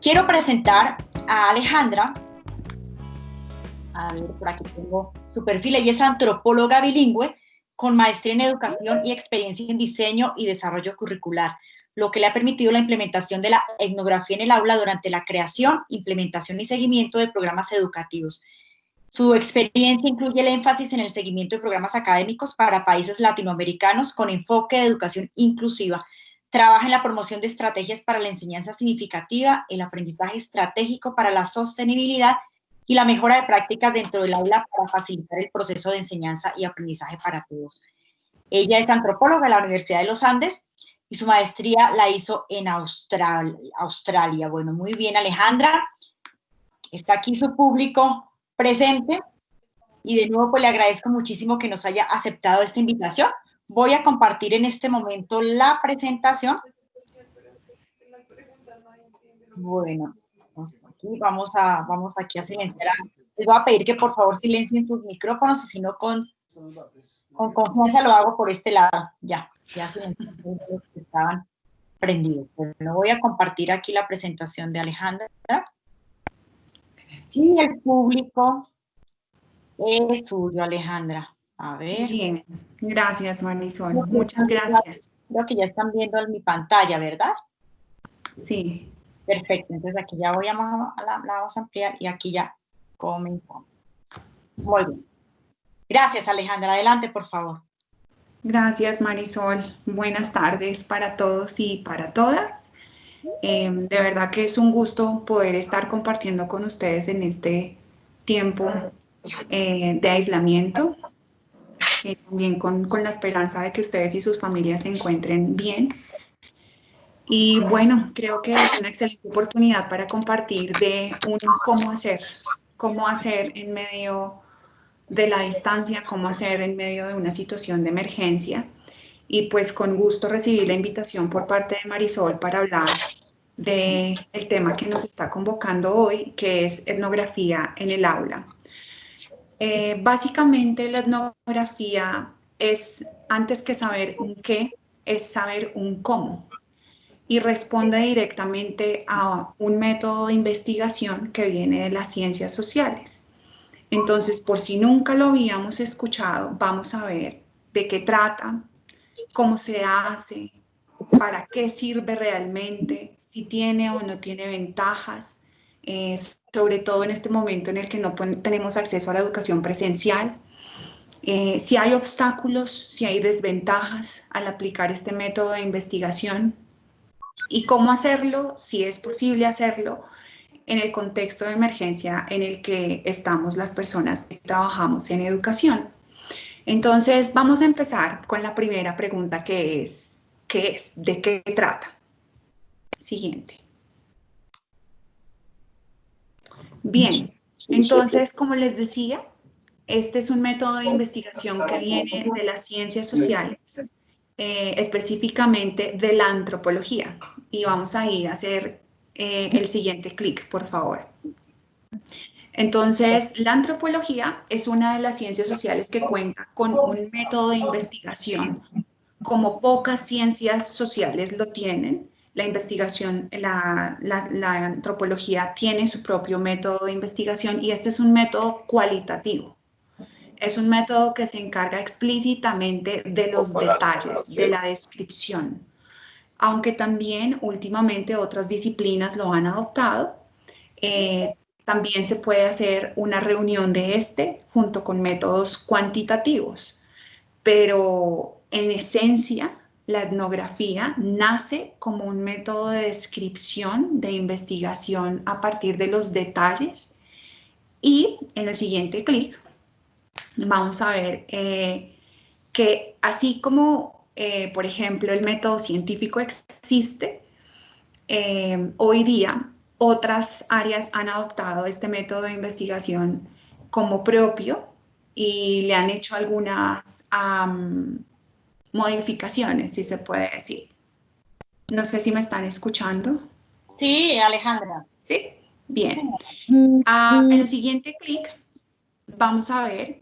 Quiero presentar a Alejandra. A ver, por aquí tengo su perfil. Ella es antropóloga bilingüe con maestría en educación y experiencia en diseño y desarrollo curricular, lo que le ha permitido la implementación de la etnografía en el aula durante la creación, implementación y seguimiento de programas educativos. Su experiencia incluye el énfasis en el seguimiento de programas académicos para países latinoamericanos con enfoque de educación inclusiva. Trabaja en la promoción de estrategias para la enseñanza significativa, el aprendizaje estratégico para la sostenibilidad y la mejora de prácticas dentro del aula para facilitar el proceso de enseñanza y aprendizaje para todos. Ella es antropóloga de la Universidad de los Andes y su maestría la hizo en Australia. Bueno, muy bien, Alejandra. Está aquí su público presente y de nuevo pues le agradezco muchísimo que nos haya aceptado esta invitación. Voy a compartir en este momento la presentación. Bueno, vamos aquí a silenciar. Les voy a pedir que por favor silencien sus micrófonos y si no con confianza lo hago por este lado. Ya silencié los que estaban prendidos. Bueno, voy a compartir aquí la presentación de Alejandra. Y el público es suyo, Alejandra. A ver. Bien, gracias Marisol, muchas gracias. Creo que ya están viendo mi pantalla, ¿verdad? Sí. Perfecto, entonces aquí ya la vamos a ampliar y aquí ya comenzamos. Muy bien. Gracias, Alejandra. Adelante, por favor. Gracias Marisol, buenas tardes para todos y para todas. De verdad que es un gusto poder estar compartiendo con ustedes en este tiempo de aislamiento, también con la esperanza de que ustedes y sus familias se encuentren bien. Y bueno, creo que es una excelente oportunidad para compartir de cómo hacer en medio de la distancia, cómo hacer en medio de una situación de emergencia. Y pues con gusto recibí la invitación por parte de Marisol para hablar del tema que nos está convocando hoy, que es etnografía en el aula. Básicamente la etnografía es, antes que saber un qué, es saber un cómo, y responde directamente a un método de investigación que viene de las ciencias sociales. Entonces, por si nunca lo habíamos escuchado, vamos a ver de qué trata, cómo se hace, para qué sirve realmente, si tiene o no tiene ventajas, sobre todo en este momento en el que no tenemos acceso a la educación presencial, si hay obstáculos, si hay desventajas al aplicar este método de investigación y cómo hacerlo, si es posible hacerlo, en el contexto de emergencia en el que estamos las personas que trabajamos en educación. Entonces, vamos a empezar con la primera pregunta que es, ¿de qué trata? Siguiente. Bien, entonces, como les decía, este es un método de investigación que viene de las ciencias sociales, específicamente de la antropología. Y vamos a ir a hacer el siguiente clic, por favor. Entonces, la antropología es una de las ciencias sociales que cuenta con un método de investigación como pocas ciencias sociales lo tienen. La investigación, la antropología tiene su propio método de investigación y este es un método cualitativo. Es un método que se encarga explícitamente de los detalles, de la descripción. Aunque también últimamente otras disciplinas lo han adoptado, también se puede hacer una reunión de este junto con métodos cuantitativos, pero en esencia la etnografía nace como un método de descripción, de investigación a partir de los detalles y en el siguiente clic vamos a ver que así como, por ejemplo, el método científico existe, hoy día otras áreas han adoptado este método de investigación como propio y le han hecho algunas modificaciones, si se puede decir. No sé si me están escuchando. Sí, Alejandra. Sí, bien. En el siguiente clic vamos a ver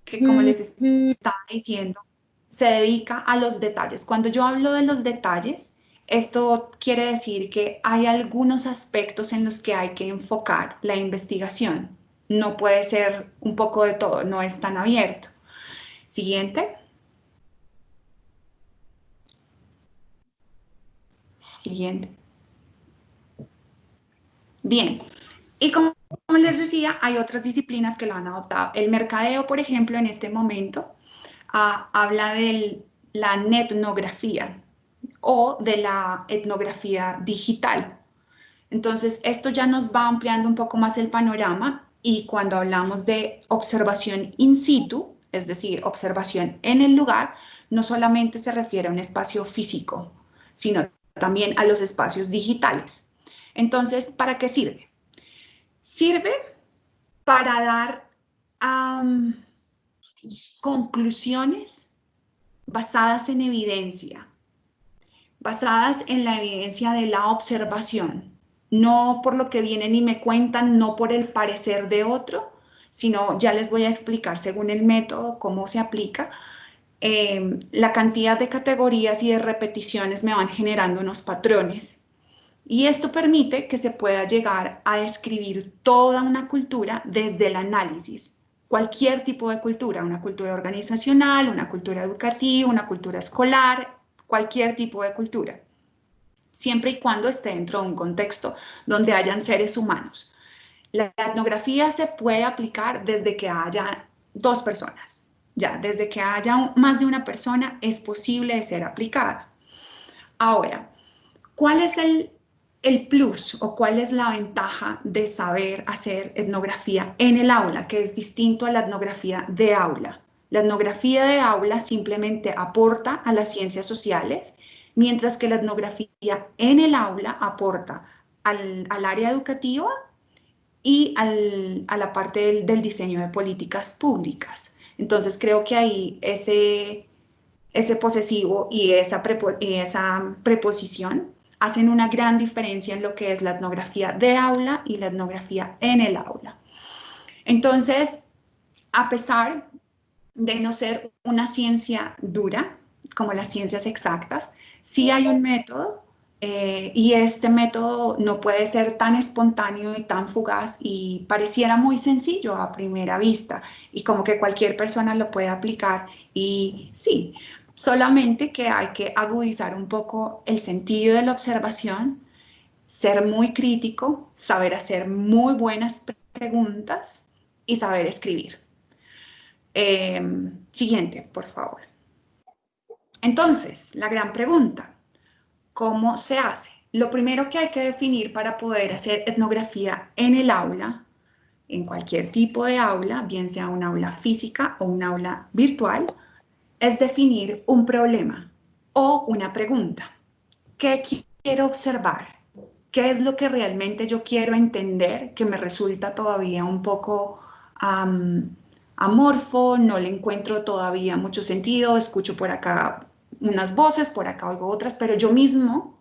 que, como les estaba diciendo, se dedica a los detalles. Cuando yo hablo de los detalles, Esto quiere decir que hay algunos aspectos en los que hay que enfocar la investigación. No puede ser un poco de todo, no es tan abierto. Siguiente. Siguiente. Bien. Y como les decía, hay otras disciplinas que lo han adoptado. El mercadeo, por ejemplo, en este momento, habla de la netnografía o de la etnografía digital. Entonces, esto ya nos va ampliando un poco más el panorama y cuando hablamos de observación in situ, es decir, observación en el lugar, no solamente se refiere a un espacio físico, sino también a los espacios digitales. Entonces, ¿para qué sirve? Sirve para dar conclusiones basadas en evidencia, basadas en la evidencia de la observación, no por lo que vienen y me cuentan, no por el parecer de otro, sino ya les voy a explicar según el método cómo se aplica. La cantidad de categorías y de repeticiones me van generando unos patrones y esto permite que se pueda llegar a escribir toda una cultura desde el análisis. Cualquier tipo de cultura, una cultura organizacional, una cultura educativa, una cultura escolar, cualquier tipo de cultura, siempre y cuando esté dentro de un contexto donde hayan seres humanos. La etnografía se puede aplicar desde que haya dos personas. Ya, desde que haya más de una persona es posible de ser aplicada. Ahora, ¿cuál es el plus o cuál es la ventaja de saber hacer etnografía en el aula, que es distinto a la etnografía de aula? La etnografía de aula simplemente aporta a las ciencias sociales, mientras que la etnografía en el aula aporta al área educativa y a la parte del diseño de políticas públicas. Entonces creo que ahí ese posesivo y esa preposición hacen una gran diferencia en lo que es la etnografía de aula y la etnografía en el aula. Entonces, a pesar de no ser una ciencia dura, como las ciencias exactas, sí hay un método y este método no puede ser tan espontáneo y tan fugaz y pareciera muy sencillo a primera vista y como que cualquier persona lo puede aplicar y sí, solamente que hay que agudizar un poco el sentido de la observación, ser muy crítico, saber hacer muy buenas preguntas y saber escribir. Siguiente, por favor. Entonces, la gran pregunta, ¿cómo se hace? Lo primero que hay que definir para poder hacer etnografía en el aula, en cualquier tipo de aula, bien sea un aula física o un aula virtual, es definir un problema o una pregunta. ¿Qué quiero observar? ¿Qué es lo que realmente yo quiero entender que me resulta todavía un poco amorfo? No le encuentro todavía mucho sentido, escucho por acá unas voces, por acá oigo otras, pero yo mismo,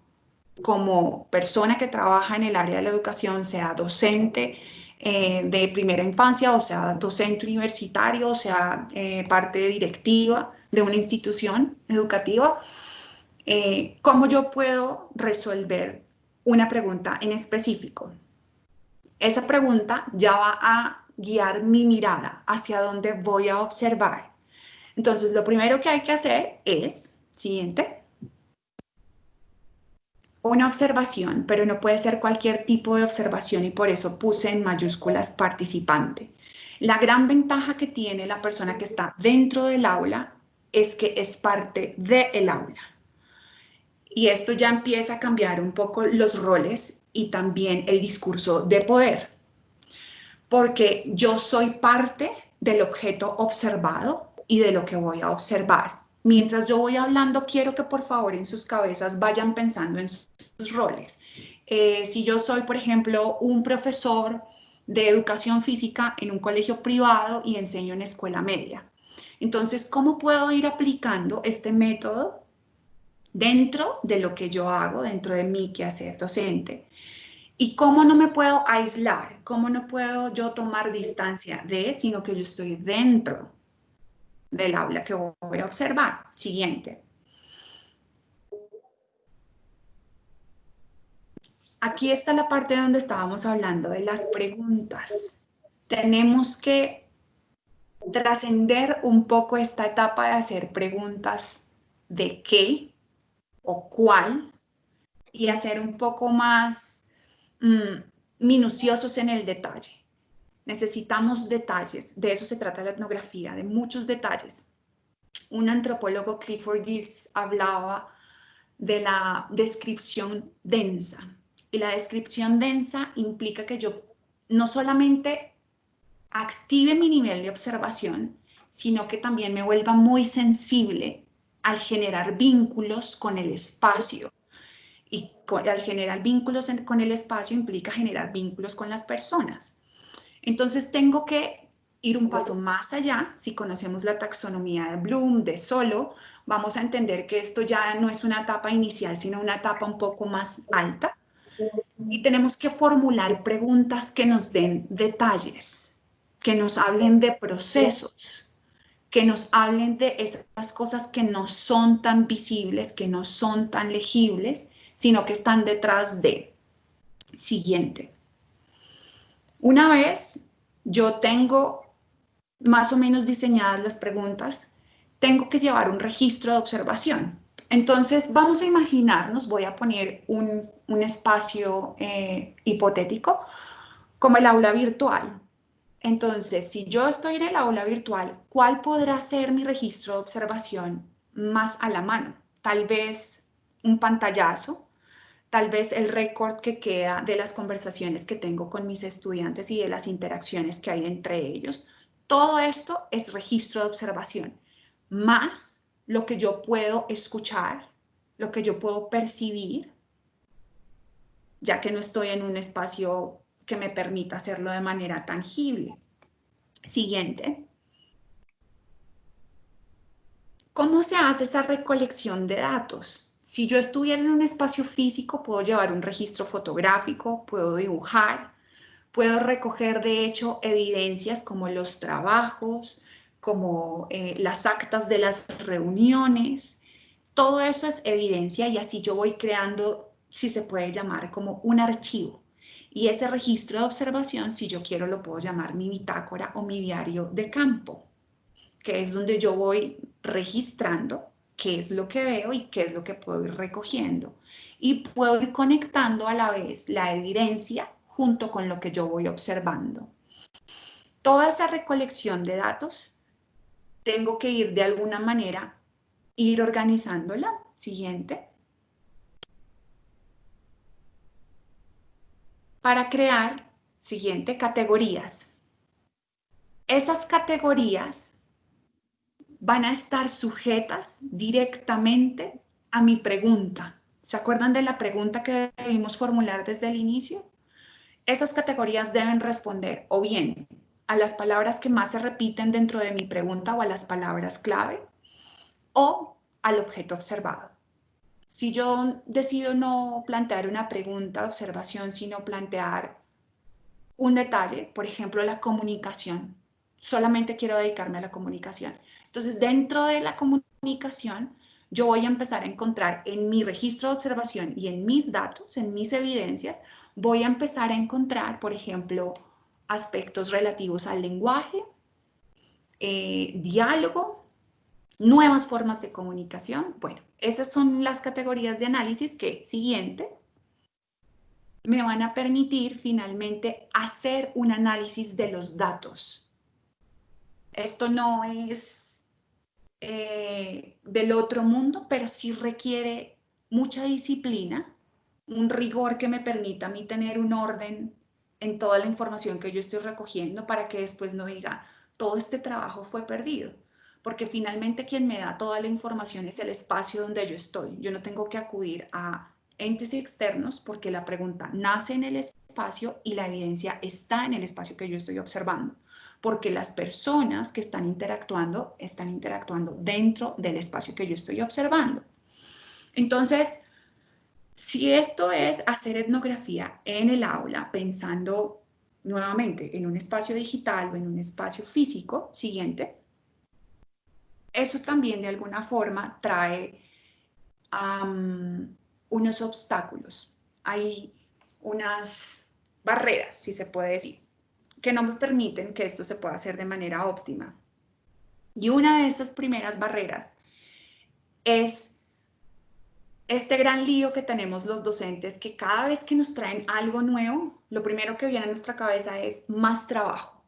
como persona que trabaja en el área de la educación, sea docente de primera infancia, o sea docente universitario, o sea parte directiva de una institución educativa, ¿cómo yo puedo resolver una pregunta en específico? Esa pregunta ya va a guiar mi mirada hacia dónde voy a observar. Entonces, lo primero que hay que hacer es, siguiente, una observación, pero no puede ser cualquier tipo de observación y por eso puse en mayúsculas participante. La gran ventaja que tiene la persona que está dentro del aula es que es parte del aula. Y esto ya empieza a cambiar un poco los roles y también el discurso de poder, porque yo soy parte del objeto observado y de lo que voy a observar. Mientras yo voy hablando, quiero que por favor en sus cabezas vayan pensando en sus roles. Si yo soy, por ejemplo, un profesor de educación física en un colegio privado y enseño en escuela media, entonces, ¿cómo puedo ir aplicando este método dentro de lo que yo hago, dentro de mi quehacer docente? ¿Y cómo no me puedo aislar? ¿Cómo no puedo yo tomar distancia de, sino que yo estoy dentro del aula que voy a observar? Siguiente. aquí está la parte donde estábamos hablando de las preguntas. Tenemos que trascender un poco esta etapa de hacer preguntas de qué o cuál y hacer un poco más minuciosos en el detalle. Necesitamos detalles, de eso se trata la etnografía, de muchos detalles. Un antropólogo, Clifford Geertz, hablaba de la descripción densa. Y la descripción densa implica que yo no solamente active mi nivel de observación, sino que también me vuelva muy sensible al generar vínculos con el espacio. Y al generar vínculos con el espacio implica generar vínculos con las personas. Entonces tengo que ir un paso más allá. Si conocemos la taxonomía de Bloom, de Solo, vamos a entender que esto ya no es una etapa inicial, sino una etapa un poco más alta. Y tenemos que formular preguntas que nos den detalles, que nos hablen de procesos, que nos hablen de esas cosas que no son tan visibles, que no son tan legibles, sino que están detrás de. Siguiente. Una vez yo tengo más o menos diseñadas las preguntas, tengo que llevar un registro de observación. Entonces, vamos a imaginarnos, voy a poner un espacio hipotético como el aula virtual. Entonces, si yo estoy en el aula virtual, ¿cuál podrá ser mi registro de observación más a la mano? Tal vez un pantallazo, tal vez el récord que queda de las conversaciones que tengo con mis estudiantes y de las interacciones que hay entre ellos. Todo esto es registro de observación, más lo que yo puedo escuchar, lo que yo puedo percibir, ya que no estoy en un espacio que me permita hacerlo de manera tangible. Siguiente. ¿Cómo se hace esa recolección de datos? Si yo estuviera en un espacio físico, puedo llevar un registro fotográfico, puedo dibujar, puedo recoger de hecho evidencias como los trabajos, como las actas de las reuniones. Todo eso es evidencia y así yo voy creando, si se puede llamar, como un archivo. Y ese registro de observación, si yo quiero, lo puedo llamar mi bitácora o mi diario de campo, que es donde yo voy registrando qué es lo que veo y qué es lo que puedo ir recogiendo. Y puedo ir conectando a la vez la evidencia junto con lo que yo voy observando. Toda esa recolección de datos tengo que ir de alguna manera, ir organizándola. Siguiente. Para crear, siguiente, categorías. Esas categorías van a estar sujetas directamente a mi pregunta. ¿Se acuerdan de la pregunta que debimos formular desde el inicio? Esas categorías deben responder o bien a las palabras que más se repiten dentro de mi pregunta o a las palabras clave o al objeto observado. Si yo decido no plantear una pregunta de observación, sino plantear un detalle, por ejemplo, la comunicación, solamente quiero dedicarme a la comunicación. Entonces, dentro de la comunicación, yo voy a empezar a encontrar en mi registro de observación y en mis datos, en mis evidencias, voy a empezar a encontrar, por ejemplo, aspectos relativos al lenguaje, diálogo, nuevas formas de comunicación. Bueno, esas son las categorías de análisis que, siguiente, me van a permitir finalmente hacer un análisis de los datos. Esto no es del otro mundo, pero sí requiere mucha disciplina, un rigor que me permita a mí tener un orden en toda la información que yo estoy recogiendo para que después no diga, todo este trabajo fue perdido. Porque finalmente quien me da toda la información es el espacio donde yo estoy. Yo no tengo que acudir a entes externos porque la pregunta nace en el espacio y la evidencia está en el espacio que yo estoy observando, porque las personas que están interactuando dentro del espacio que yo estoy observando. Entonces, si esto es hacer etnografía en el aula, pensando nuevamente en un espacio digital o en un espacio físico, siguiente, eso también de alguna forma trae unos obstáculos. Hay unas barreras, si se puede decir, que no me permiten que esto se pueda hacer de manera óptima. Y una de estas primeras barreras es este gran lío que tenemos los docentes, que cada vez que nos traen algo nuevo, lo primero que viene a nuestra cabeza es más trabajo.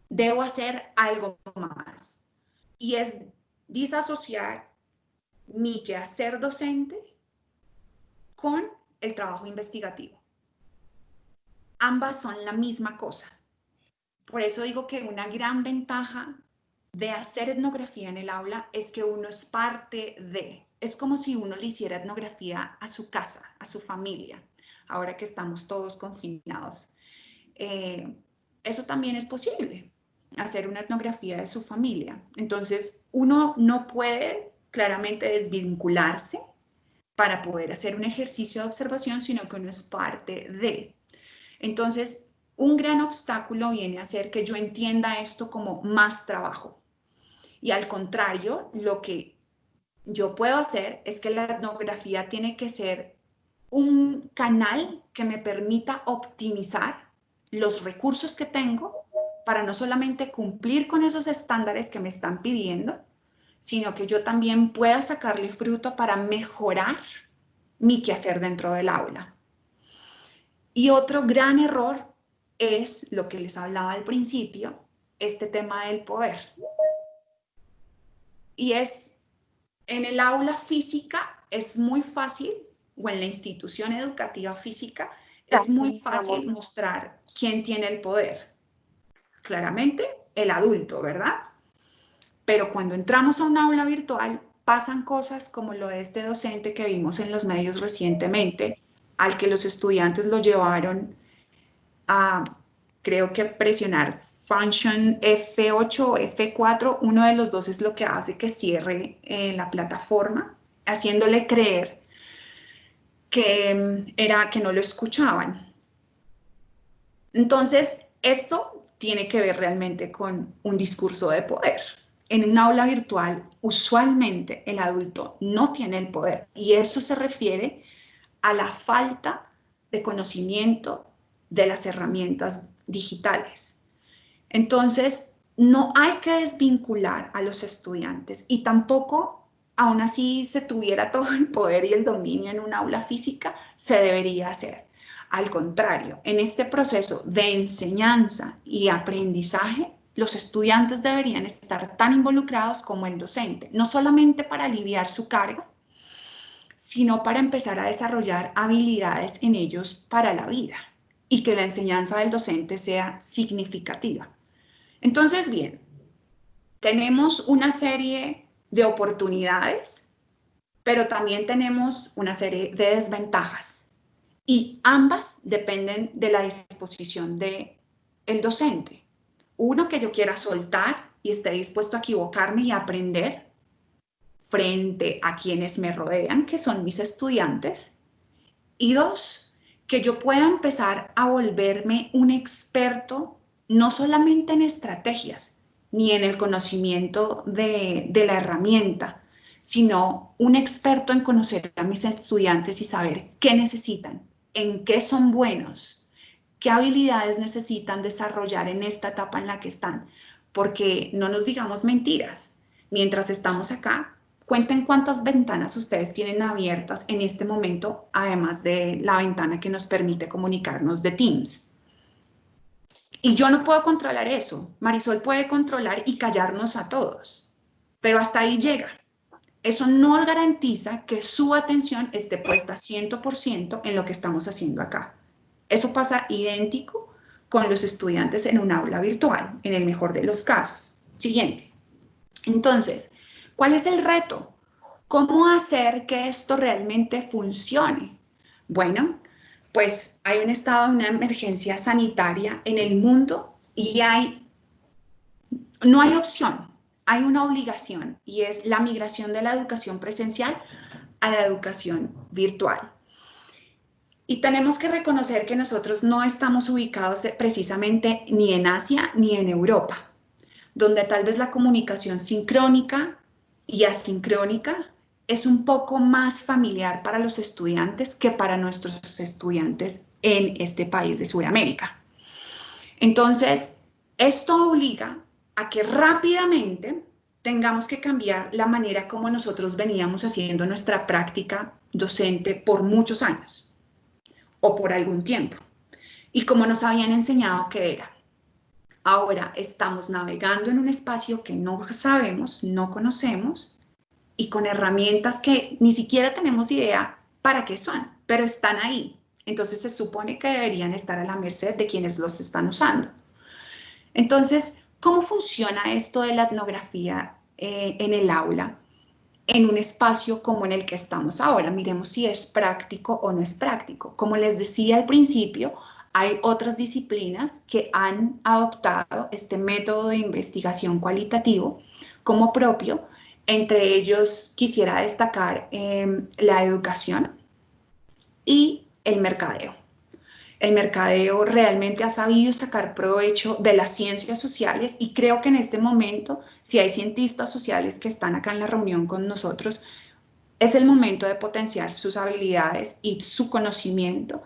Debo hacer algo más. Y es disasociar mi quehacer docente con el trabajo investigativo. Ambas son la misma cosa. Por eso digo que una gran ventaja de hacer etnografía en el aula es que uno es parte de. Es como si uno le hiciera etnografía a su casa, a su familia, ahora que estamos todos confinados. Eso también es posible, hacer una etnografía de su familia. Entonces, uno no puede claramente desvincularse para poder hacer un ejercicio de observación, sino que uno es parte de. Entonces, un gran obstáculo viene a ser que yo entienda esto como más trabajo. Y al contrario, lo que yo puedo hacer es que la etnografía tiene que ser un canal que me permita optimizar los recursos que tengo para no solamente cumplir con esos estándares que me están pidiendo, sino que yo también pueda sacarle fruto para mejorar mi quehacer dentro del aula. Y otro gran error es lo que les hablaba al principio, este tema del poder. Y es, en el aula física es muy fácil, o en la institución educativa física, es muy fácil mostrar quién tiene el poder. Claramente, el adulto, ¿verdad? Pero cuando entramos a un aula virtual, pasan cosas como lo de este docente que vimos en los medios recientemente, al que los estudiantes lo llevaron a, creo que presionar function F8 o F4, uno de los dos es lo que hace que cierre la plataforma, haciéndole creer que que no lo escuchaban. Entonces, esto tiene que ver realmente con un discurso de poder. En un aula virtual, usualmente el adulto no tiene el poder y eso se refiere a la falta de conocimiento de las herramientas digitales. Entonces, no hay que desvincular a los estudiantes y tampoco, aún así se tuviera todo el poder y el dominio en un aula física, se debería hacer. Al contrario, en este proceso de enseñanza y aprendizaje, los estudiantes deberían estar tan involucrados como el docente, no solamente para aliviar su carga, sino para empezar a desarrollar habilidades en ellos para la vida y que la enseñanza del docente sea significativa. Entonces, bien, tenemos una serie de oportunidades, pero también tenemos una serie de desventajas y ambas dependen de la disposición del docente. Uno, que yo quiera soltar y esté dispuesto a equivocarme y aprender frente a quienes me rodean, que son mis estudiantes. Y dos, que yo pueda empezar a volverme un experto no solamente en estrategias ni en el conocimiento de la herramienta, sino un experto en conocer a mis estudiantes y saber qué necesitan, en qué son buenos, qué habilidades necesitan desarrollar en esta etapa en la que están. Porque no nos digamos mentiras, mientras estamos acá, cuenten cuántas ventanas ustedes tienen abiertas en este momento, además de la ventana que nos permite comunicarnos de Teams. Y yo no puedo controlar eso. Marisol puede controlar y callarnos a todos, pero hasta ahí llega. Eso no garantiza que su atención esté puesta 100% en lo que estamos haciendo acá. Eso pasa idéntico con los estudiantes en un aula virtual, en el mejor de los casos. Siguiente. Entonces, ¿cuál es el reto? ¿Cómo hacer que esto realmente funcione? Bueno, pues hay un estado de una emergencia sanitaria en el mundo y no hay opción, hay una obligación y es la migración de la educación presencial a la educación virtual. Y tenemos que reconocer que nosotros no estamos ubicados precisamente ni en Asia ni en Europa, donde tal vez la comunicación sincrónica y asincrónica es un poco más familiar para los estudiantes que para nuestros estudiantes en este país de Sudamérica. Entonces, esto obliga a que rápidamente tengamos que cambiar la manera como nosotros veníamos haciendo nuestra práctica docente por muchos años o por algún tiempo. Y como nos habían enseñado que era. Ahora estamos navegando en un espacio que no sabemos, no conocemos y con herramientas que ni siquiera tenemos idea para qué son, pero están ahí. Entonces se supone que deberían estar a la merced de quienes los están usando. Entonces, ¿cómo funciona esto de la etnografía en el aula? En un espacio como en el que estamos ahora. Miremos si es práctico o no es práctico. Como les decía al principio, hay otras disciplinas que han adoptado este método de investigación cualitativo como propio. Entre ellos quisiera destacar la educación y el mercadeo. El mercadeo realmente ha sabido sacar provecho de las ciencias sociales y creo que en este momento, si hay cientistas sociales que están acá en la reunión con nosotros, es el momento de potenciar sus habilidades y su conocimiento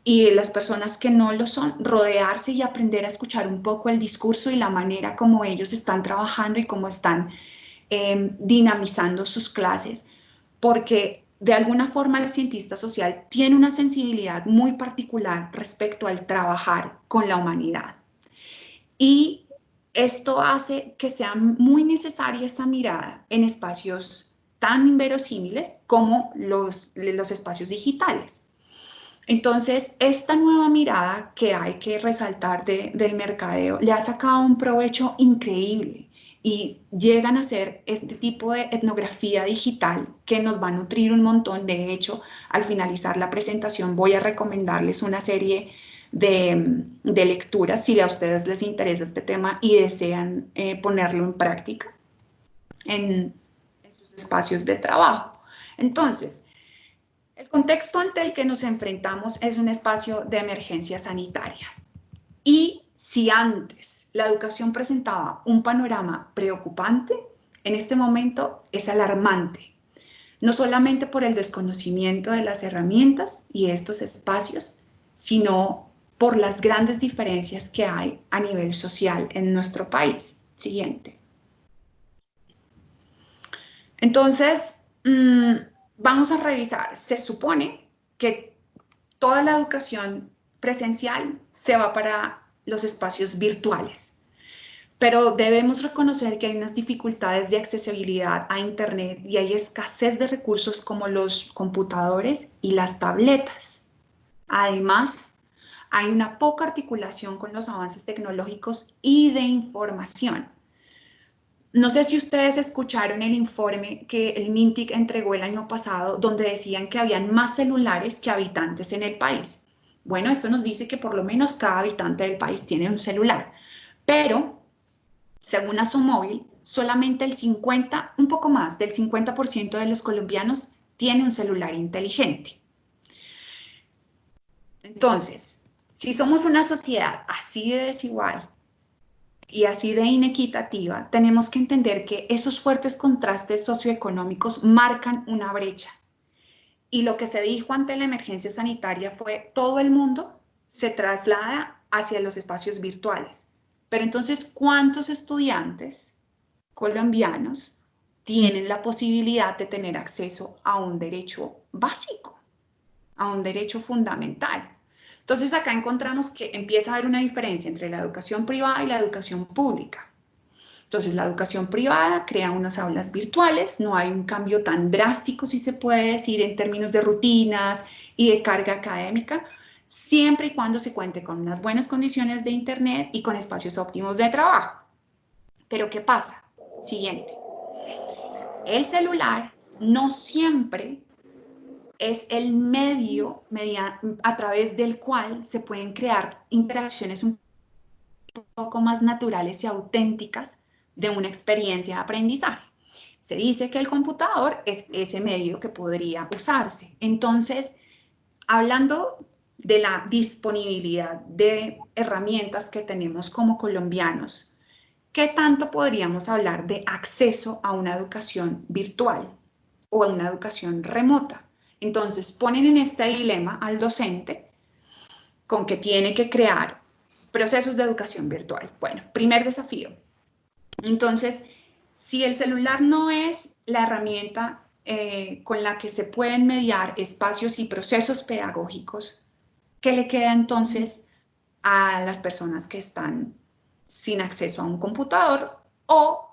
y las personas que no lo son, rodearse y aprender a escuchar un poco el discurso y la manera como ellos están trabajando y cómo están dinamizando sus clases, porque de alguna forma el cientista social tiene una sensibilidad muy particular respecto al trabajar con la humanidad. Y esto hace que sea muy necesaria esta mirada en espacios tan inverosímiles como los espacios digitales. Entonces, esta nueva mirada que hay que resaltar del mercadeo le ha sacado un provecho increíble y llegan a ser este tipo de etnografía digital que nos va a nutrir un montón. De hecho, al finalizar la presentación voy a recomendarles una serie de lecturas si a ustedes les interesa este tema y desean ponerlo en práctica en sus espacios de trabajo. Entonces, el contexto ante el que nos enfrentamos es un espacio de emergencia sanitaria. Y si antes la educación presentaba un panorama preocupante, en este momento es alarmante, no solamente por el desconocimiento de las herramientas y estos espacios, sino por las grandes diferencias que hay a nivel social en nuestro país. Siguiente. Entonces, vamos a revisar. Se supone que toda la educación presencial se va para los espacios virtuales, pero debemos reconocer que hay unas dificultades de accesibilidad a Internet y hay escasez de recursos como los computadores y las tabletas. Además, hay una poca articulación con los avances tecnológicos y de información. No sé si ustedes escucharon el informe que el MINTIC entregó el año pasado, donde decían que habían más celulares que habitantes en el país. Bueno, eso nos dice que por lo menos cada habitante del país tiene un celular. Pero, según Asomóvil, solamente el 50, un poco más del 50% de los colombianos tiene un celular inteligente. Entonces, si somos una sociedad así de desigual, y así de inequitativa, tenemos que entender que esos fuertes contrastes socioeconómicos marcan una brecha. Y lo que se dijo ante la emergencia sanitaria fue todo el mundo se traslada hacia los espacios virtuales. Pero entonces, ¿cuántos estudiantes colombianos tienen la posibilidad de tener acceso a un derecho básico, a un derecho fundamental? Entonces acá encontramos que empieza a haber una diferencia entre la educación privada y la educación pública. Entonces la educación privada crea unas aulas virtuales, no hay un cambio tan drástico, si se puede decir, en términos de rutinas y de carga académica, siempre y cuando se cuente con unas buenas condiciones de internet y con espacios óptimos de trabajo. Pero ¿qué pasa? Siguiente. El celular no siempre es el medio a través del cual se pueden crear interacciones un poco más naturales y auténticas de una experiencia de aprendizaje. Se dice que el computador es ese medio que podría usarse. Entonces, hablando de la disponibilidad de herramientas que tenemos como colombianos, ¿qué tanto podríamos hablar de acceso a una educación virtual? o una educación remota. Entonces ponen en este dilema al docente con que tiene que crear procesos de educación virtual. Bueno, primer desafío. Entonces, si el celular no es la herramienta con la que se pueden mediar espacios y procesos pedagógicos, ¿qué le queda entonces a las personas que están sin acceso a un computador o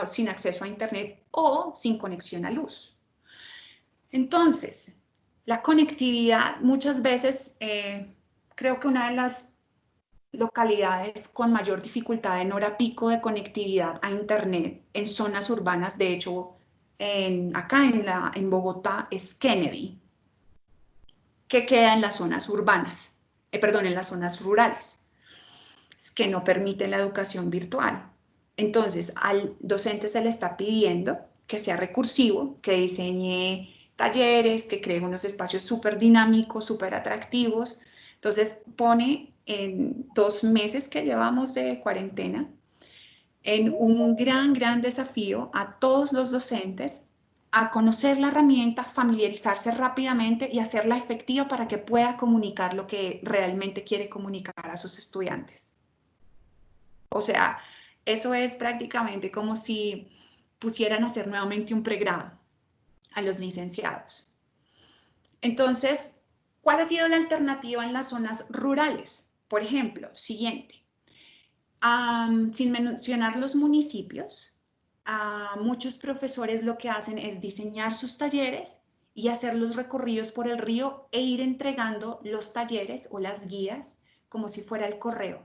sin acceso a internet o sin conexión a luz? Entonces, la conectividad muchas veces, creo que una de las localidades con mayor dificultad en hora pico de conectividad a internet en zonas urbanas, de hecho, acá en Bogotá es Kennedy, que queda en las zonas urbanas, perdón, en las zonas rurales, que no permiten la educación virtual. Entonces, al docente se le está pidiendo que sea recursivo, que diseñe talleres, que cree unos espacios súper dinámicos, súper atractivos. Entonces, pone en 2 meses que llevamos de cuarentena en un gran desafío a todos los docentes a conocer la herramienta, familiarizarse rápidamente y hacerla efectiva para que pueda comunicar lo que realmente quiere comunicar a sus estudiantes. O sea, eso es prácticamente como si pusieran a hacer nuevamente un pregrado a los licenciados. Entonces, ¿cuál ha sido la alternativa en las zonas rurales? Por ejemplo, siguiente. Sin mencionar los municipios, muchos profesores lo que hacen es diseñar sus talleres y hacer los recorridos por el río e ir entregando los talleres o las guías como si fuera el correo.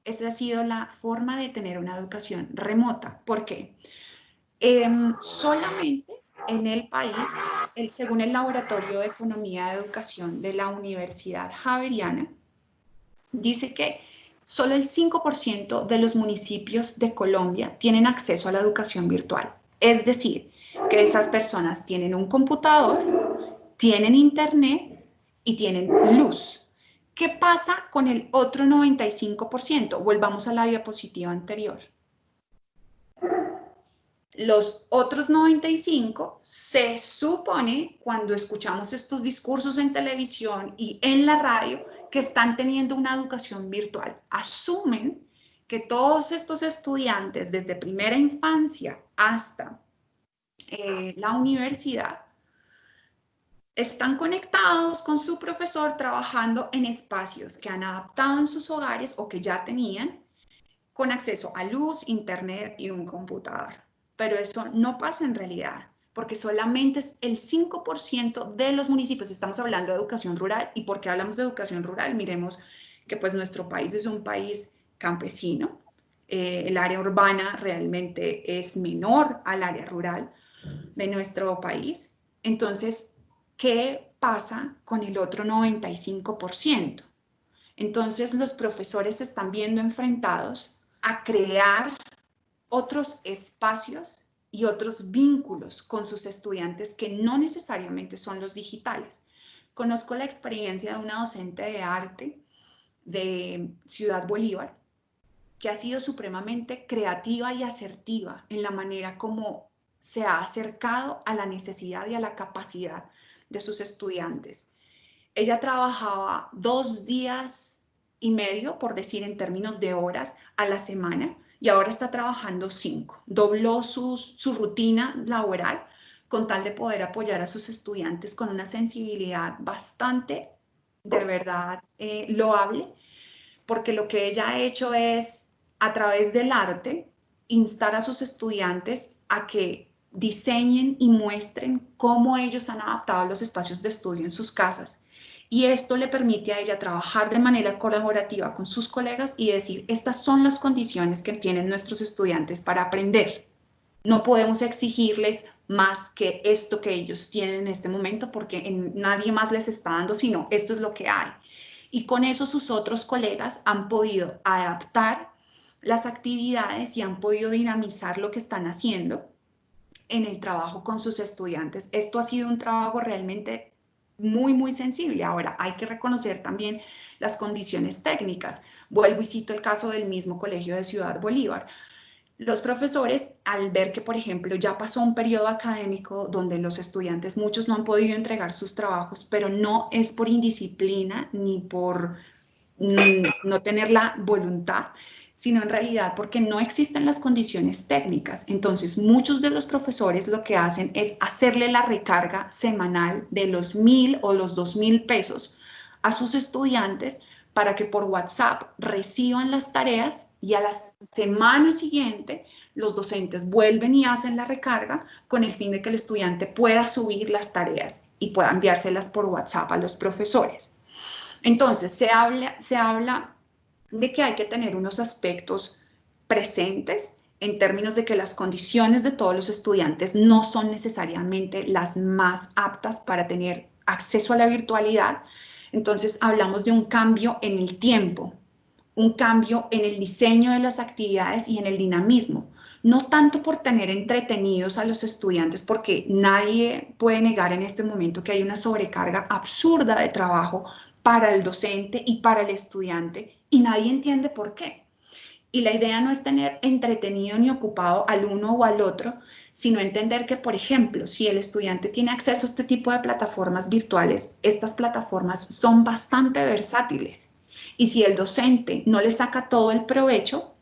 Esa ha sido la forma de tener una educación remota. ¿Por qué? Solamente en el país, según el Laboratorio de Economía de Educación de la Universidad Javeriana, dice que solo el 5% de los municipios de Colombia tienen acceso a la educación virtual. Es decir, que esas personas tienen un computador, tienen internet y tienen luz. ¿Qué pasa con el otro 95%? Volvamos a la diapositiva anterior. Los otros 95 se supone, cuando escuchamos estos discursos en televisión y en la radio, que están teniendo una educación virtual. Asumen que todos estos estudiantes, desde primera infancia hasta la universidad, están conectados con su profesor trabajando en espacios que han adaptado en sus hogares o que ya tenían, con acceso a luz, internet y un computador. Pero eso no pasa en realidad, porque solamente es el 5% de los municipios. Estamos hablando de educación rural. ¿Y por qué hablamos de educación rural? Miremos que pues nuestro país es un país campesino. El área urbana realmente es menor al área rural de nuestro país. Entonces, ¿qué pasa con el otro 95%? Entonces, los profesores se están viendo enfrentados a crear otros espacios y otros vínculos con sus estudiantes que no necesariamente son los digitales. Conozco la experiencia de una docente de arte de Ciudad Bolívar que ha sido supremamente creativa y asertiva en la manera como se ha acercado a la necesidad y a la capacidad de sus estudiantes. Ella trabajaba 2 días y medio, por decir en términos de horas, a la semana, y ahora está trabajando 5. Dobló su rutina laboral con tal de poder apoyar a sus estudiantes con una sensibilidad bastante, de verdad, loable, porque lo que ella ha hecho es, a través del arte, instar a sus estudiantes a que diseñen y muestren cómo ellos han adaptado los espacios de estudio en sus casas. Y esto le permite a ella trabajar de manera colaborativa con sus colegas y decir, estas son las condiciones que tienen nuestros estudiantes para aprender. No podemos exigirles más que esto que ellos tienen en este momento porque nadie más les está dando, sino esto es lo que hay. Y con eso sus otros colegas han podido adaptar las actividades y han podido dinamizar lo que están haciendo en el trabajo con sus estudiantes. Esto ha sido un trabajo realmente muy sensible. Ahora, hay que reconocer también las condiciones técnicas. Vuelvo y cito el caso del mismo Colegio de Ciudad Bolívar. Los profesores, al ver que, por ejemplo, ya pasó un periodo académico donde los estudiantes, muchos no han podido entregar sus trabajos, pero no es por indisciplina ni por no tener la voluntad, sino en realidad porque no existen las condiciones técnicas. Entonces, muchos de los profesores lo que hacen es hacerle la recarga semanal de los 1.000 o los 2.000 pesos a sus estudiantes para que por WhatsApp reciban las tareas y a la semana siguiente los docentes vuelven y hacen la recarga con el fin de que el estudiante pueda subir las tareas y pueda enviárselas por WhatsApp a los profesores. Entonces, se habla de que hay que tener unos aspectos presentes en términos de que las condiciones de todos los estudiantes no son necesariamente las más aptas para tener acceso a la virtualidad. Entonces, hablamos de un cambio en el tiempo, un cambio en el diseño de las actividades y en el dinamismo. No tanto por tener entretenidos a los estudiantes, porque nadie puede negar en este momento que hay una sobrecarga absurda de trabajo para el docente y para el estudiante, y nadie entiende por qué. Y la idea no es tener entretenido ni ocupado al uno o al otro, sino entender que, por ejemplo, si el estudiante tiene acceso a este tipo de plataformas virtuales, estas plataformas son bastante versátiles. Y si el docente no le saca todo el provecho,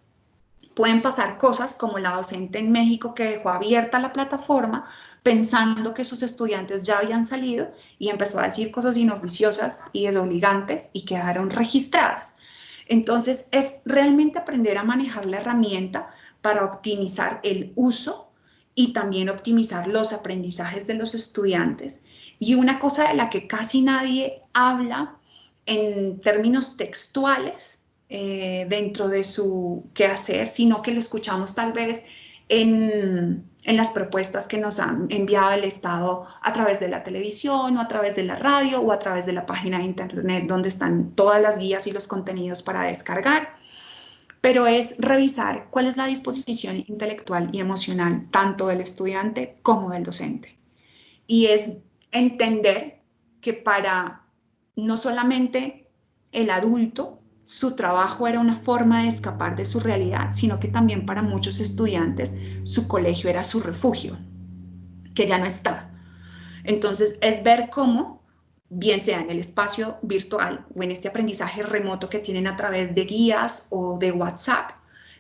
pueden pasar cosas como la docente en México que dejó abierta la plataforma pensando que sus estudiantes ya habían salido y empezó a decir cosas inoficiosas y desobligantes y quedaron registradas. Entonces, es realmente aprender a manejar la herramienta para optimizar el uso y también optimizar los aprendizajes de los estudiantes. Y una cosa de la que casi nadie habla en términos textuales dentro de su quehacer, sino que lo escuchamos tal vez en las propuestas que nos han enviado el Estado a través de la televisión o a través de la radio o a través de la página de internet donde están todas las guías y los contenidos para descargar, pero es revisar cuál es la disposición intelectual y emocional tanto del estudiante como del docente. Y es entender que para no solamente el adulto, su trabajo era una forma de escapar de su realidad, sino que también para muchos estudiantes su colegio era su refugio, que ya no está. Entonces es ver cómo, bien sea en el espacio virtual o en este aprendizaje remoto que tienen a través de guías o de WhatsApp,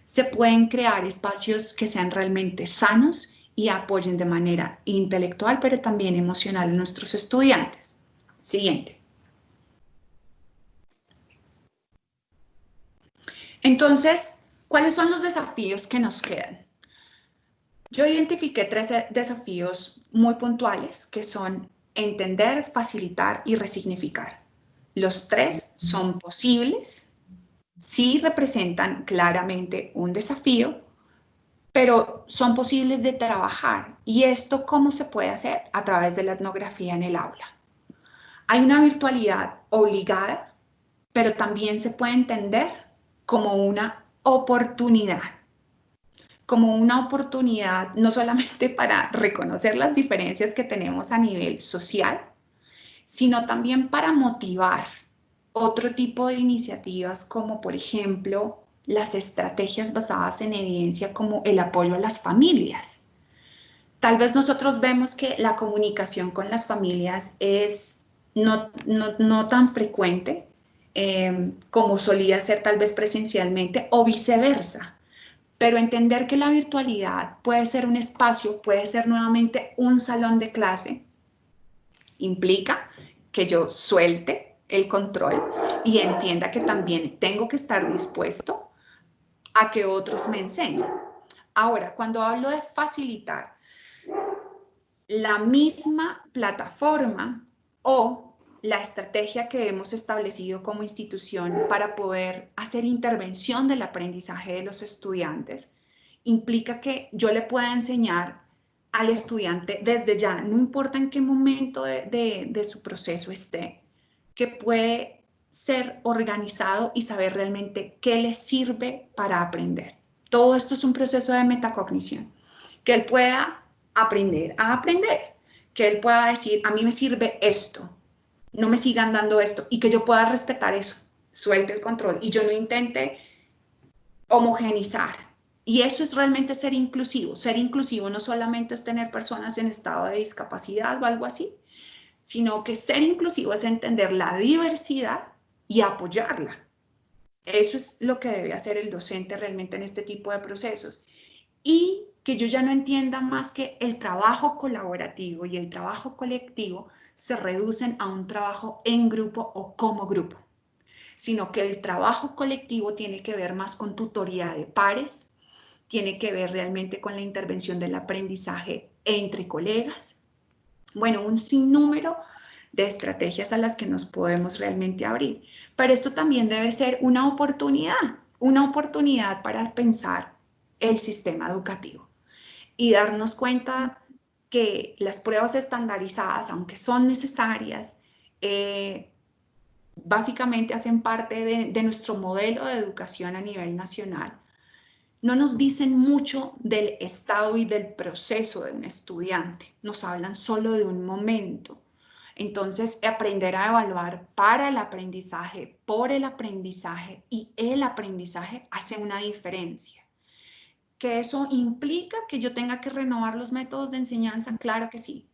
se pueden crear espacios que sean realmente sanos y apoyen de manera intelectual, pero también emocional a nuestros estudiantes. Siguiente. Entonces, ¿cuáles son los desafíos que nos quedan? Yo identifiqué 13 desafíos muy puntuales que son entender, facilitar y resignificar. Los tres son posibles, sí representan claramente un desafío, pero son posibles de trabajar. ¿Y esto cómo se puede hacer? A través de la etnografía en el aula. Hay una virtualidad obligada, pero también se puede entender como una oportunidad no solamente para reconocer las diferencias que tenemos a nivel social, sino también para motivar otro tipo de iniciativas como por ejemplo las estrategias basadas en evidencia como el apoyo a las familias. Tal vez nosotros vemos que la comunicación con las familias es no tan frecuente como solía ser tal vez presencialmente o viceversa. Pero entender que la virtualidad puede ser un espacio, puede ser nuevamente un salón de clase, implica que yo suelte el control y entienda que también tengo que estar dispuesto a que otros me enseñen. Ahora, cuando hablo de facilitar, la misma plataforma o la estrategia que hemos establecido como institución para poder hacer intervención del aprendizaje de los estudiantes implica que yo le pueda enseñar al estudiante desde ya, no importa en qué momento de su proceso esté, que puede ser organizado y saber realmente qué le sirve para aprender. Todo esto es un proceso de metacognición, que él pueda aprender a aprender, que él pueda decir, a mí me sirve esto, no me sigan dando esto, y que yo pueda respetar eso, suelte el control y yo no intente homogenizar Y eso es realmente ser inclusivo. Ser inclusivo no solamente es tener personas en estado de discapacidad o algo así, sino que ser inclusivo es entender la diversidad y apoyarla. Eso es lo que debe hacer el docente realmente en este tipo de procesos. Y que yo ya no entienda más que el trabajo colaborativo y el trabajo colectivo se reducen a un trabajo en grupo o como grupo, sino que el trabajo colectivo tiene que ver más con tutoría de pares, tiene que ver realmente con la intervención del aprendizaje entre colegas. Bueno, un sinnúmero de estrategias a las que nos podemos realmente abrir. Pero esto también debe ser una oportunidad para pensar el sistema educativo y darnos cuenta que las pruebas estandarizadas, aunque son necesarias, básicamente hacen parte de nuestro modelo de educación a nivel nacional. No nos dicen mucho del estado y del proceso de un estudiante, nos hablan solo de un momento. Entonces, aprender a evaluar para el aprendizaje, por el aprendizaje y el aprendizaje hace una diferencia. ¿Que eso implica que yo tenga que renovar los métodos de enseñanza? Claro que sí,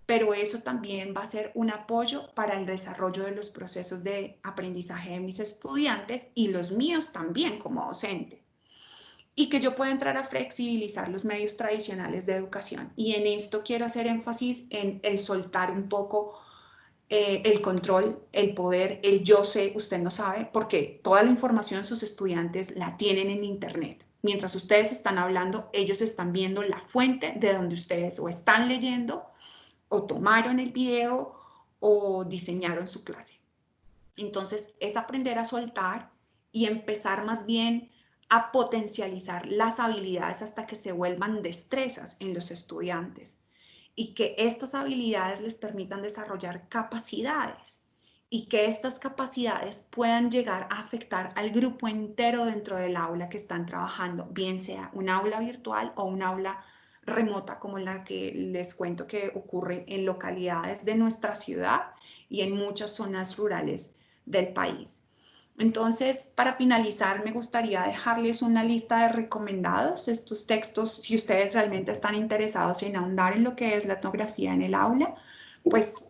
pero eso también va a ser un apoyo para el desarrollo de los procesos de aprendizaje de mis estudiantes y los míos también como docente. Y que yo pueda entrar a flexibilizar los medios tradicionales de educación. Y en esto quiero hacer énfasis en el soltar un poco el control, el poder, el yo sé, usted no sabe, porque toda la información sus estudiantes la tienen en internet. Mientras ustedes están hablando, ellos están viendo la fuente de donde ustedes o están leyendo, o tomaron el video, o diseñaron su clase. Entonces, es aprender a soltar y empezar más bien a potencializar las habilidades hasta que se vuelvan destrezas en los estudiantes y que estas habilidades les permitan desarrollar capacidades y que estas capacidades puedan llegar a afectar al grupo entero dentro del aula que están trabajando, bien sea un aula virtual o un aula remota como la que les cuento que ocurre en localidades de nuestra ciudad y en muchas zonas rurales del país. Entonces, para finalizar, me gustaría dejarles una lista de recomendados. Estos textos, si ustedes realmente están interesados en ahondar en lo que es la etnografía en el aula, pues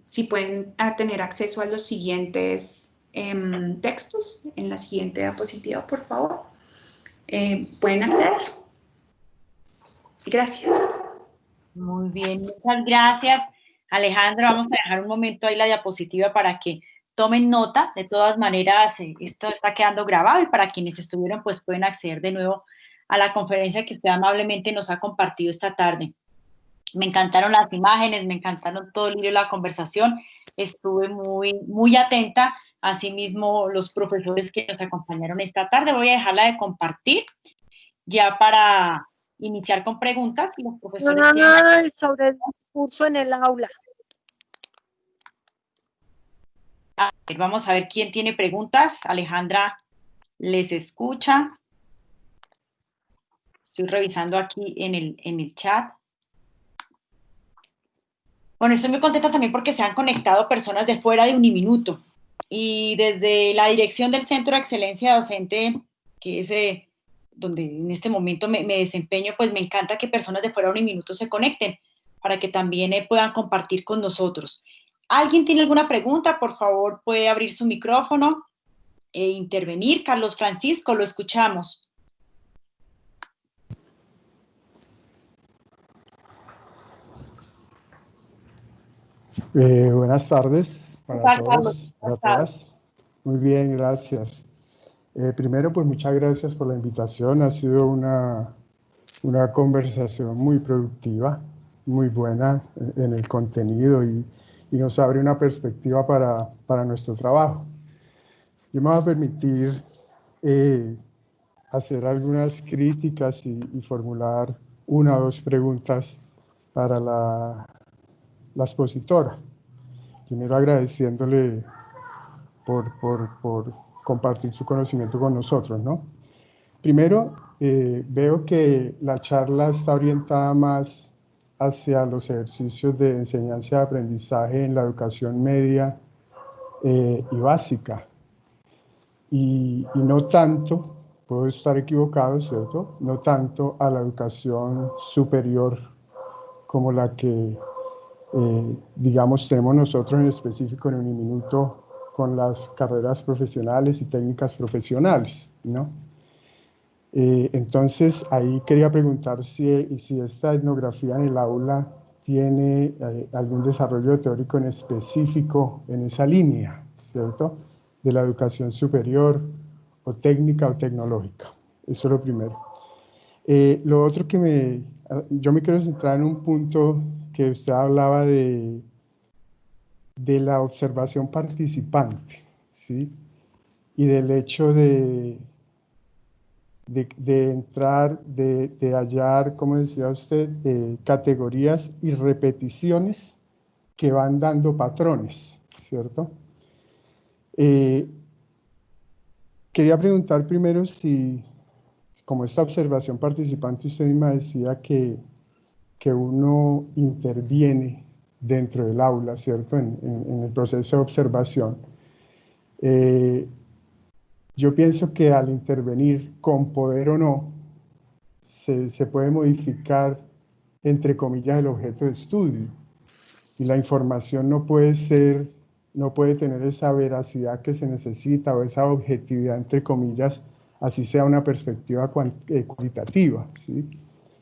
si pueden tener acceso a los siguientes textos, en la siguiente diapositiva, por favor. Pueden acceder. Gracias. Muy bien, muchas gracias, Alejandra. Vamos a dejar un momento ahí la diapositiva para que tomen nota. De todas maneras, esto está quedando grabado y para quienes estuvieron, pues pueden acceder de nuevo a la conferencia que usted amablemente nos ha compartido esta tarde. Me encantaron las imágenes, me encantaron todo el hilo de la conversación. Estuve muy atenta. Asimismo, los profesores que nos acompañaron esta tarde. Voy a dejarla de compartir ya para iniciar con preguntas y los profesores tienen... sobre el discurso en el aula. A ver, vamos a ver quién tiene preguntas. Alejandra les escucha. Estoy revisando aquí en el chat. Bueno, estoy muy contenta también porque se han conectado personas de fuera de Uniminuto. Y desde la dirección del Centro de Excelencia Docente, que es donde en este momento me desempeño, pues me encanta que personas de fuera de Uniminuto se conecten para que también puedan compartir con nosotros. ¿Alguien tiene alguna pregunta? Por favor, puede abrir su micrófono e intervenir. Carlos Francisco, lo escuchamos. Buenas tardes para todos, para todas. Muy bien, gracias. Primero, pues muchas gracias por la invitación. Ha sido una conversación muy productiva, muy buena en el contenido y nos abre una perspectiva para nuestro trabajo. Yo me voy a permitir hacer algunas críticas y formular una o dos preguntas para la expositora. Primero agradeciéndole por compartir su conocimiento con nosotros, ¿no? Primero, veo que la charla está orientada más hacia los ejercicios de enseñanza y aprendizaje en la educación media y básica, y no tanto puedo estar equivocado, ¿cierto? No tanto a la educación superior como la que, digamos, tenemos nosotros en específico en Uniminuto con las carreras profesionales y técnicas profesionales, ¿no? Entonces, ahí quería preguntar si esta etnografía en el aula tiene algún desarrollo teórico en específico en esa línea, ¿cierto? De la educación superior o técnica o tecnológica. Eso es lo primero. Lo otro que yo me quiero centrar en un punto que usted hablaba de la observación participante, ¿sí? Y del hecho de entrar, de hallar, como decía usted, categorías y repeticiones que van dando patrones, ¿cierto? Quería preguntar primero si, como esta observación participante, usted misma decía que uno interviene dentro del aula, ¿cierto? En el proceso de observación. Yo pienso que al intervenir, con poder o no, se puede modificar, entre comillas, el objeto de estudio. Y la información no puede tener esa veracidad que se necesita o esa objetividad, entre comillas, así sea una perspectiva cualitativa, ¿sí?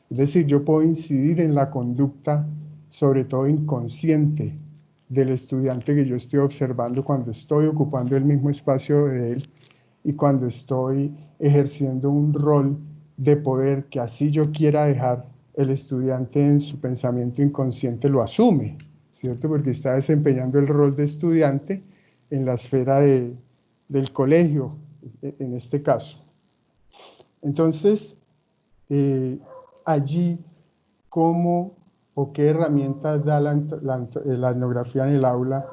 Es decir, yo puedo incidir en la conducta, sobre todo inconsciente, del estudiante que yo estoy observando cuando estoy ocupando el mismo espacio de él y cuando estoy ejerciendo un rol de poder que así yo quiera dejar, el estudiante en su pensamiento inconsciente lo asume, ¿cierto? Porque está desempeñando el rol de estudiante en la esfera del colegio, en este caso. Entonces, allí, ¿cómo o qué herramientas da la etnografía en el aula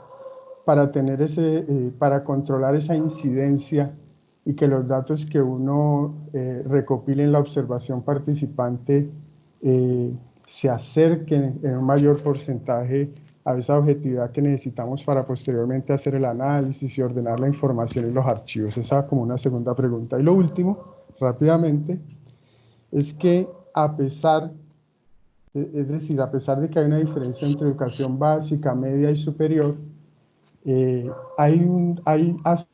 para para controlar esa incidencia y que los datos que uno recopile en la observación participante se acerquen en un mayor porcentaje a esa objetividad que necesitamos para posteriormente hacer el análisis y ordenar la información y los archivos? Esa como una segunda pregunta. Y lo último, rápidamente, es que a pesar de que hay una diferencia entre educación básica, media y superior, hay aspectos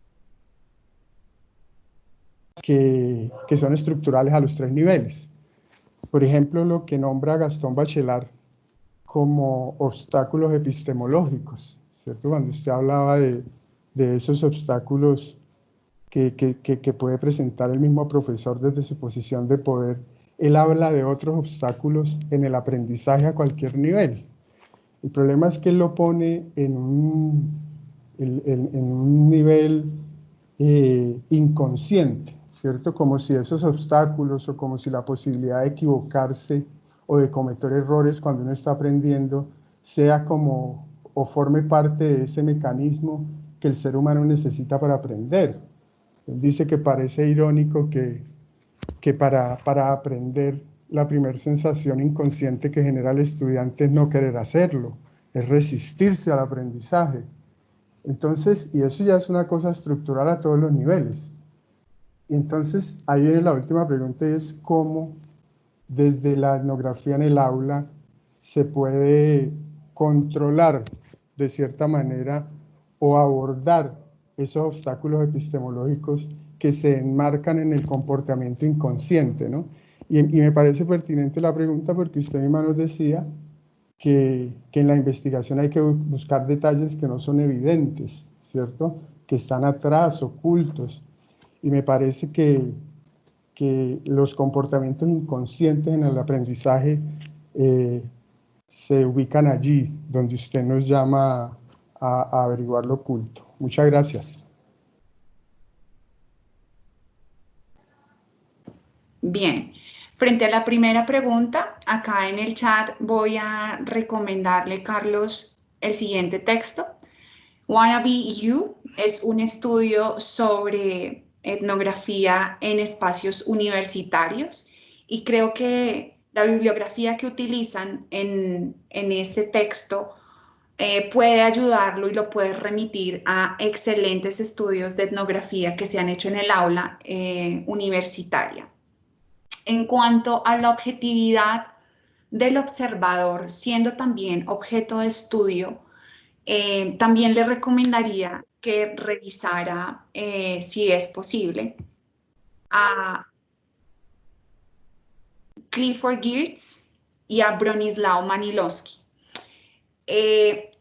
que son estructurales a los 3 niveles. Por ejemplo, lo que nombra Gastón Bachelard como obstáculos epistemológicos, ¿cierto? Cuando usted hablaba de esos obstáculos que puede presentar el mismo profesor desde su posición de poder, él habla de otros obstáculos en el aprendizaje a cualquier nivel. El problema es que él lo pone en un nivel inconsciente, ¿cierto? Como si esos obstáculos o como si la posibilidad de equivocarse o de cometer errores cuando uno está aprendiendo sea como o forme parte de ese mecanismo que el ser humano necesita para aprender. Él dice que parece irónico que para aprender la primera sensación inconsciente que genera el estudiante es no querer hacerlo, es resistirse al aprendizaje. Entonces, y eso ya es una cosa estructural a todos los niveles. Y entonces, ahí viene la última pregunta y es cómo desde la etnografía en el aula se puede controlar de cierta manera o abordar esos obstáculos epistemológicos que se enmarcan en el comportamiento inconsciente, ¿no? Y me parece pertinente la pregunta porque usted misma nos decía que en la investigación hay que buscar detalles que no son evidentes, ¿cierto? Que están atrás, ocultos. Y me parece que los comportamientos inconscientes en el aprendizaje se ubican allí, donde usted nos llama a averiguar lo oculto. Muchas gracias. Bien, frente a la primera pregunta, acá en el chat voy a recomendarle, Carlos, el siguiente texto. Wanna Be You es un estudio sobre etnografía en espacios universitarios y creo que la bibliografía que utilizan en ese texto puede ayudarlo y lo puede remitir a excelentes estudios de etnografía que se han hecho en el aula universitaria. En cuanto a la objetividad del observador, siendo también objeto de estudio, también le recomendaría que revisara, si es posible, a Clifford Geertz y a Bronislaw Manilowski.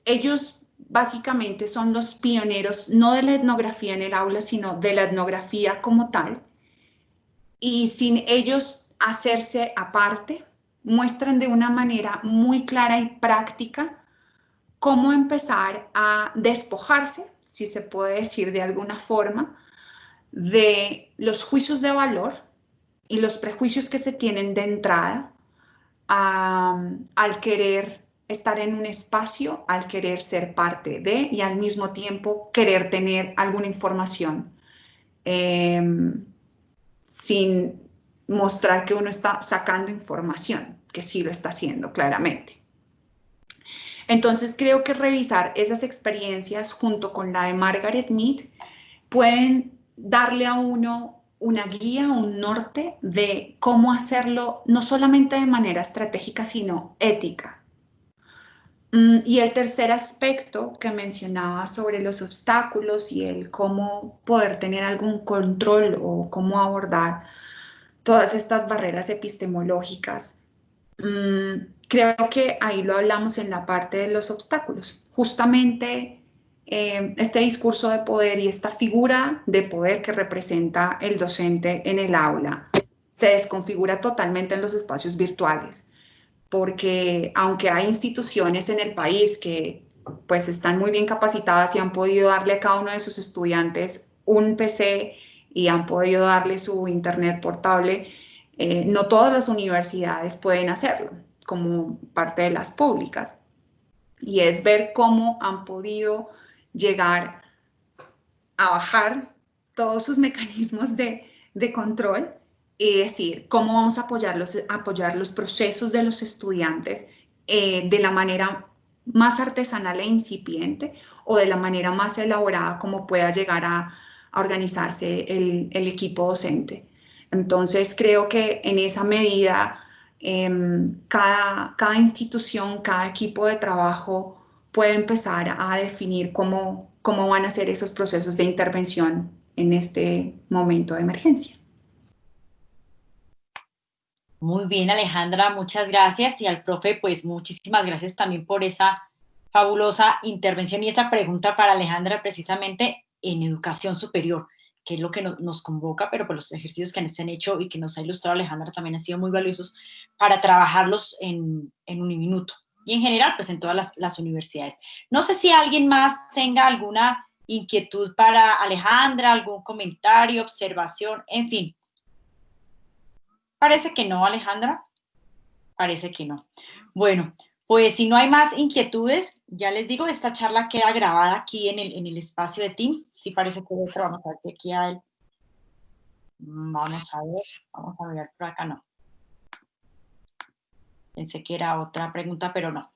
Ellos básicamente son los pioneros, no de la etnografía en el aula, sino de la etnografía como tal, y sin ellos hacerse aparte, muestran de una manera muy clara y práctica cómo empezar a despojarse, si se puede decir de alguna forma, de los juicios de valor y los prejuicios que se tienen de entrada al querer estar en un espacio, al querer ser parte de y al mismo tiempo querer tener alguna información sin mostrar que uno está sacando información, que sí lo está haciendo claramente. Entonces creo que revisar esas experiencias junto con la de Margaret Mead pueden darle a uno una guía, un norte de cómo hacerlo, no solamente de manera estratégica, sino ética. Y el tercer aspecto que mencionaba sobre los obstáculos y el cómo poder tener algún control o cómo abordar todas estas barreras epistemológicas, creo que ahí lo hablamos en la parte de los obstáculos. Justamente este discurso de poder y esta figura de poder que representa el docente en el aula se desconfigura totalmente en los espacios virtuales, porque aunque hay instituciones en el país que pues están muy bien capacitadas y han podido darle a cada uno de sus estudiantes un PC y han podido darle su internet portable, no todas las universidades pueden hacerlo como parte de las públicas. Y es ver cómo han podido llegar a bajar todos sus mecanismos de control y decir cómo vamos a apoyar los procesos de los estudiantes de la manera más artesanal e incipiente o de la manera más elaborada como pueda llegar a organizarse el equipo docente. Entonces creo que en esa medida cada institución, cada equipo de trabajo puede empezar a definir cómo van a ser esos procesos de intervención en este momento de emergencia. Muy bien, Alejandra, muchas gracias. Y al profe, pues muchísimas gracias también por esa fabulosa intervención y esa pregunta para Alejandra precisamente en educación superior, que es lo que nos convoca, pero por los ejercicios que se han hecho y que nos ha ilustrado Alejandra también han sido muy valiosos para trabajarlos en Uniminuto y en general, pues en todas las universidades. No sé si alguien más tenga alguna inquietud para Alejandra, algún comentario, observación, en fin. Parece que no, Alejandra. Parece que no. Bueno, pues si no hay más inquietudes, ya les digo, esta charla queda grabada aquí en el espacio de Teams. Sí parece que otra, vamos a ver que aquí hay. Vamos a ver por acá, no. Pensé que era otra pregunta, pero no.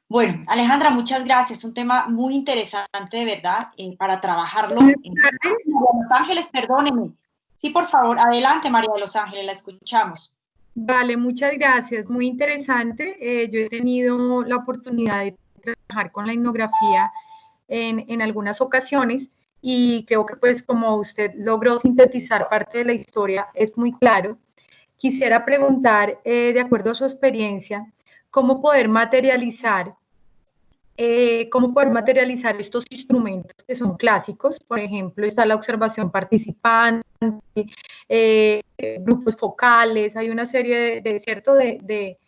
Bueno, Alejandra, muchas gracias. Un tema muy interesante, de verdad, para trabajarlo. María de Los Ángeles, perdóneme. Sí, por favor, adelante, María de Los Ángeles, la escuchamos. Vale, muchas gracias. Muy interesante. Yo he tenido la oportunidad de trabajar con la etnografía en algunas ocasiones y creo que pues como usted logró sintetizar parte de la historia, es muy claro. Quisiera preguntar, de acuerdo a su experiencia, cómo poder materializar estos instrumentos que son clásicos. Por ejemplo, está la observación participante, grupos focales, hay una serie de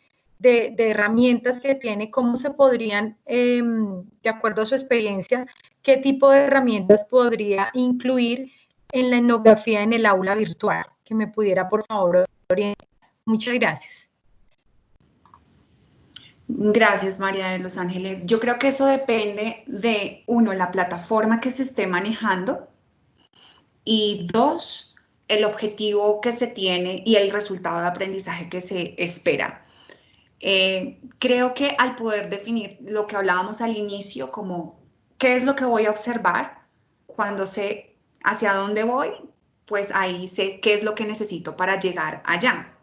herramientas que tiene. ¿Cómo se podrían, de acuerdo a su experiencia, qué tipo de herramientas podría incluir en la etnografía en el aula virtual? Que me pudiera, por favor, orientar. Muchas gracias. Gracias, María de Los Ángeles. Yo creo que eso depende de, uno, la plataforma que se esté manejando y dos, el objetivo que se tiene y el resultado de aprendizaje que se espera. Creo que al poder definir lo que hablábamos al inicio, como qué es lo que voy a observar, cuando sé hacia dónde voy, pues ahí sé qué es lo que necesito para llegar allá.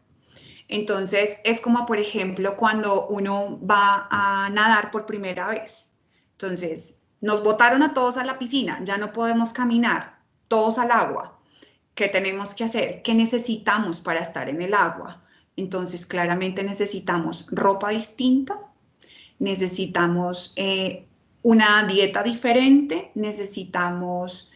Entonces, es como, por ejemplo, cuando uno va a nadar por primera vez. Entonces, nos botaron a todos a la piscina, ya no podemos caminar, todos al agua. ¿Qué tenemos que hacer? ¿Qué necesitamos para estar en el agua? Entonces, claramente necesitamos ropa distinta, necesitamos una dieta diferente, necesitamos,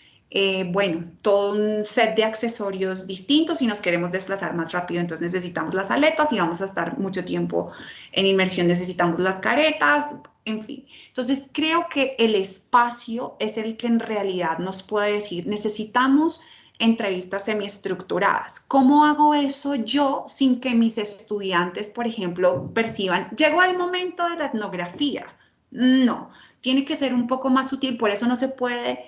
bueno, todo un set de accesorios distintos si nos queremos desplazar más rápido. Entonces necesitamos las aletas y vamos a estar mucho tiempo en inmersión, necesitamos las caretas, en fin. Entonces creo que el espacio es el que en realidad nos puede decir, necesitamos entrevistas semiestructuradas. ¿Cómo hago eso yo sin que mis estudiantes, por ejemplo, perciban, llegó el momento de la etnografía? No, tiene que ser un poco más sutil, por eso no se puede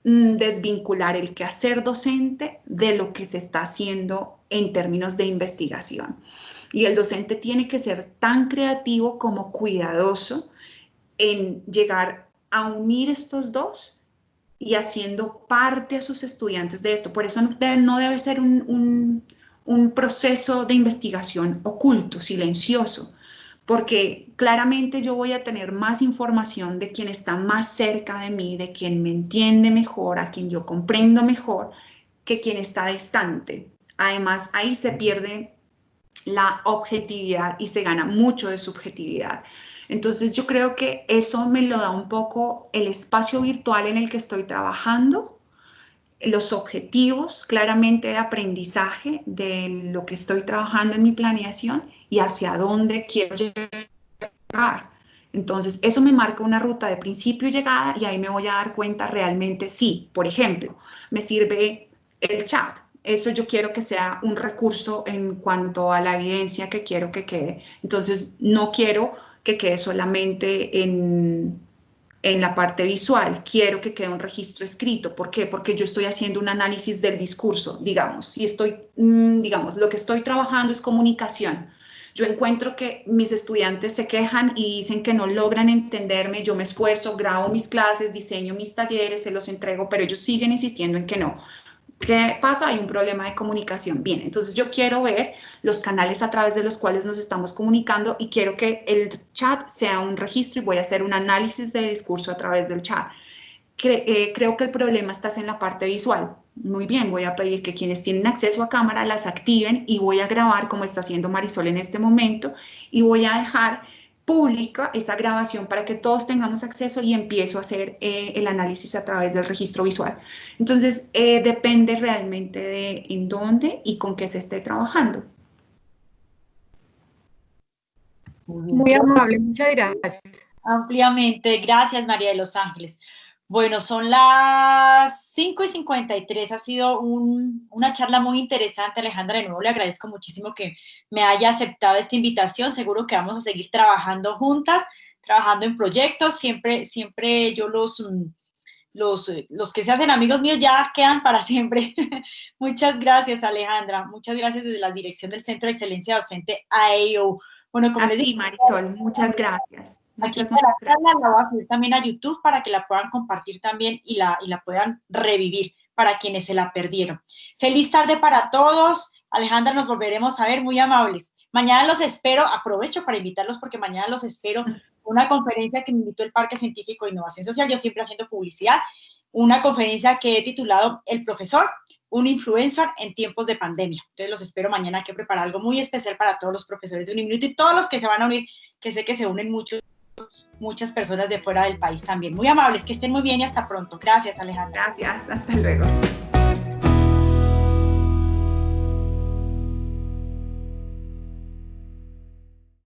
desvincular el quehacer docente de lo que se está haciendo en términos de investigación. Y el docente tiene que ser tan creativo como cuidadoso en llegar a unir estos dos y haciendo parte a sus estudiantes de esto. Por eso no debe ser un proceso de investigación oculto, silencioso, porque claramente yo voy a tener más información de quien está más cerca de mí, de quien me entiende mejor, a quien yo comprendo mejor, que quien está distante. Además, ahí se pierde la objetividad y se gana mucho de subjetividad. Entonces yo creo que eso me lo da un poco el espacio virtual en el que estoy trabajando, los objetivos claramente de aprendizaje de lo que estoy trabajando en mi planeación y hacia dónde quiero llegar. Entonces eso me marca una ruta de principio y llegada y ahí me voy a dar cuenta realmente sí, por ejemplo, me sirve el chat. Eso yo quiero que sea un recurso en cuanto a la evidencia que quiero que quede. Entonces no quiero que quede solamente en la parte visual, quiero que quede un registro escrito. ¿Por qué? Porque yo estoy haciendo un análisis del discurso, digamos, si estoy, digamos, lo que estoy trabajando es comunicación. Yo encuentro que mis estudiantes se quejan y dicen que no logran entenderme, yo me esfuerzo, grabo mis clases, diseño mis talleres, se los entrego, pero ellos siguen insistiendo en que no. ¿Qué pasa? Hay un problema de comunicación. Bien, entonces yo quiero ver los canales a través de los cuales nos estamos comunicando y quiero que el chat sea un registro y voy a hacer un análisis de discurso a través del chat. Creo que el problema está en la parte visual. Muy bien, voy a pedir que quienes tienen acceso a cámara las activen y voy a grabar como está haciendo Marisol en este momento y voy a dejar pública esa grabación para que todos tengamos acceso y empiezo a hacer el análisis a través del registro visual. Entonces, depende realmente de en dónde y con qué se esté trabajando. Muy amable, muchas gracias. Ampliamente. Gracias, María de los Ángeles. Bueno, son las 5:53. Ha sido una charla muy interesante, Alejandra. De nuevo le agradezco muchísimo que me haya aceptado esta invitación. Seguro que vamos a seguir trabajando juntas, trabajando en proyectos. Siempre yo los que se hacen amigos míos ya quedan para siempre. Muchas gracias, Alejandra. Muchas gracias desde la dirección del Centro de Excelencia Docente AEO. Bueno, como les digo, Marisol, muchas gracias. Aquí Muchas gracias. la voy a subir también a YouTube para que la puedan compartir también y la puedan revivir para quienes se la perdieron. Feliz tarde para todos. Alejandra, nos volveremos a ver, muy amables. Mañana los espero, aprovecho para invitarlos porque mañana los espero a una conferencia que me invitó el Parque Científico de Innovación Social, yo siempre haciendo publicidad, una conferencia que he titulado El Profesor, un influencer en tiempos de pandemia. Entonces los espero mañana, que preparar algo muy especial para todos los profesores de Uniminuto y todos los que se van a unir, que sé que se unen muchas personas de fuera del país también. Muy amables, que estén muy bien y hasta pronto. Gracias, Alejandra. Gracias, hasta luego.